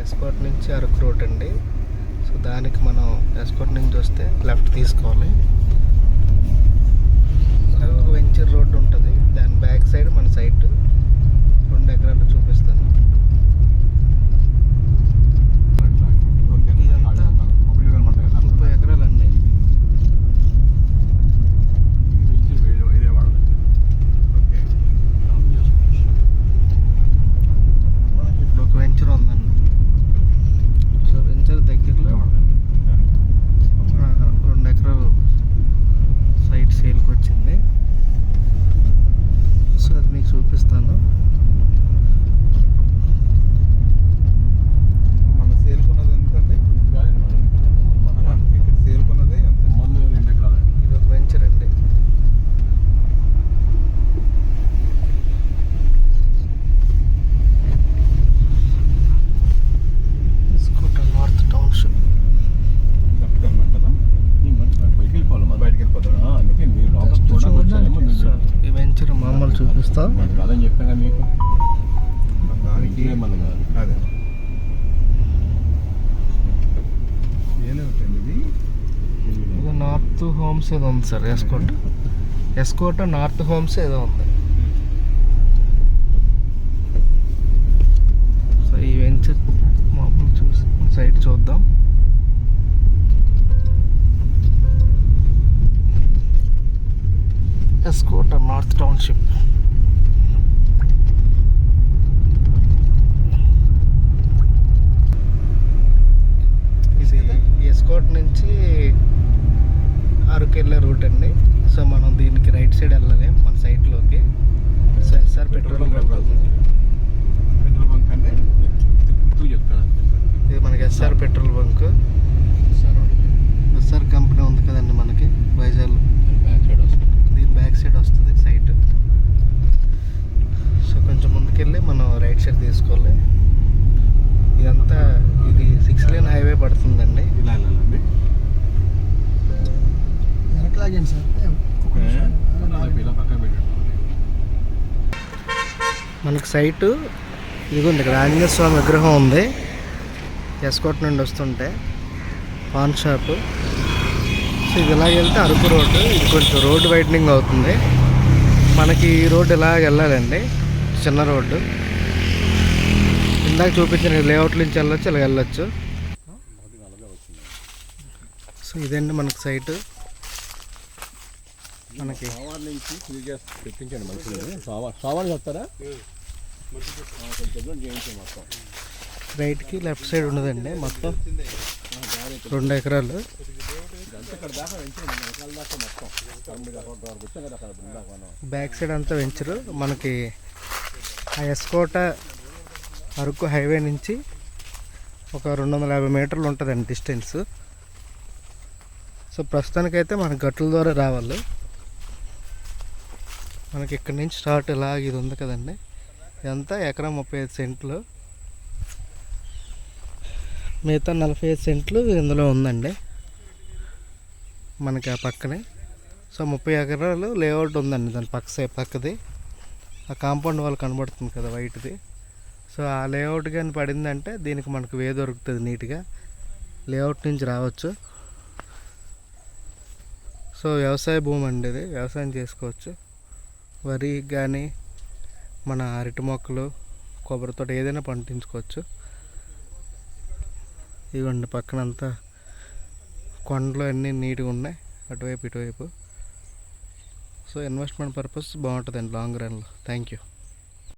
ఎస్కోట్ నుంచి అరకు రోడ్ అండి. సో దానికి మనం ఎస్కోట్ నుంచి వస్తే లెఫ్ట్ తీసుకోవాలి. ఒక వెంచర్ రోడ్డు ఉంటుంది, దాని బ్యాక్ సైడ్ మన సైట్ 2 ఎకరాలు చూపిస్తాను. ఇదంతా 30 ఎకరాలండి. మనకి ఇప్పుడు ఒక వెంచర్ ఉందండి. సో వెంచర్ దగ్గరలో 2 ఎకరాలు సైట్ సేల్కి వచ్చింది. సో అది మీకు చూపిస్తాను. మన సేల్కున్నది ఎంత అండి? ఇక్కడ సేల్కున్నది ఎంత? 2 ఎకరాలు. ఇది ఒక వెంచర్ అండి. Scooter north township. ఈ వెంచర్ మామూలు చూపిస్తా. కాదని చెప్పాగా మీకు. దానికి అదే ఏమవుతుంది ఇది నార్త్ హోమ్స్ ఏదో ఉంది సార్. ఎస్కోట్ నార్త్ హోమ్స్ ఏదో ఉంది. సో ఈ వెంచర్ మామూలు చూసి సైట్ చూద్దాం. S Kota north township. ఇది ఎస్కోట్ నుంచి అరకు వెళ్ళే రూట్ అండి. సో మనం దీనికి రైట్ సైడ్ వెళ్ళాలి మన సైట్లోకి. సో ఎస్ఆర్ పెట్రోల్ బంక్ అంటే ఇది మనకి SR petrol bunk. SR company ఉంది కదండి మనకి వైజాగ్. దీని బ్యాక్ సైడ్ వస్తుంది సైట్. సో కొంచెం ముందుకెళ్ళి మనం రైట్ సైడ్ తీసుకోవాలి. ఇదంతా ఇది 6 లేన్ హైవే పడుతుందండి. ఇలా వెళ్ళాలండి. వెనకలాగండి సార్. మనకి సైటు ఇదిగోండి. ఇక్కడ ఆంజనేయ స్వామి విగ్రహం ఉంది. ఎస్కోట్ నుండి వస్తుంటే పాన్ షాపు. సో ఇది ఇలాగ వెళ్తే అరకు రోడ్డు. ఇది కొంచెం రోడ్డు వైడనింగ్ అవుతుంది. మనకి ఈ రోడ్డు ఇలాగ వెళ్ళాలండి, చిన్న రోడ్డు. ఇందాక చూపించిన లేఅవుట్ నుంచి వెళ్ళొచ్చు, ఇలా వెళ్ళొచ్చు. సో ఇదండి మనకి సైటు. మనకి నుంచి తెప్పించండి మనుషులు. సామాన్ చెప్తారా? మొత్తం రైట్కి లెఫ్ట్ సైడ్ ఉండదండి. మొత్తం 2 ఎకరాలు. బ్యాక్ సైడ్ అంతా వెంచరు. మనకి ఆ ఎస్కోట అరకు హైవే నుంచి ఒక 250 మీటర్లు ఉంటుందండి డిస్టెన్స్. సో ప్రస్తుతానికైతే మనకి గట్టుల ద్వారా రావాలి. మనకి ఇక్కడి నుంచి స్టార్ట్ ఇలాగ ఇది ఉంది కదండి. ఇదంతా ఎకరం 35 సెంట్లు. మిగతా 45 సెంట్లు ఇందులో ఉందండి మనకి ఆ పక్కనే. సో 30 ఎకరాలు లేఅవుట్ ఉందండి దాని పక్కది. ఆ కాంపౌండ్ వాల్ కనబడుతుంది కదా వైట్ది. సో ఆ లేఅవుట్ కానీ పడిందంటే దీనికి మనకు వే దొరుకుతుంది నీట్గా. లేఅవుట్ నుంచి రావచ్చు. సో వ్యవసాయ భూమి అండి ఇది. వ్యవసాయం చేసుకోవచ్చు. వరి కానీ మన అరటి మొక్కలు, కొబ్బరి తోట ఏదైనా పండించుకోవచ్చు. ఇవ్వండి పక్కనంతా కొండలు అన్నీ నీట్గా ఉన్నాయి అటువైపు ఇటువైపు. సో ఇన్వెస్ట్మెంట్ పర్పస్ బాగుంటుందండి లాంగ్ రన్లో. Thank you.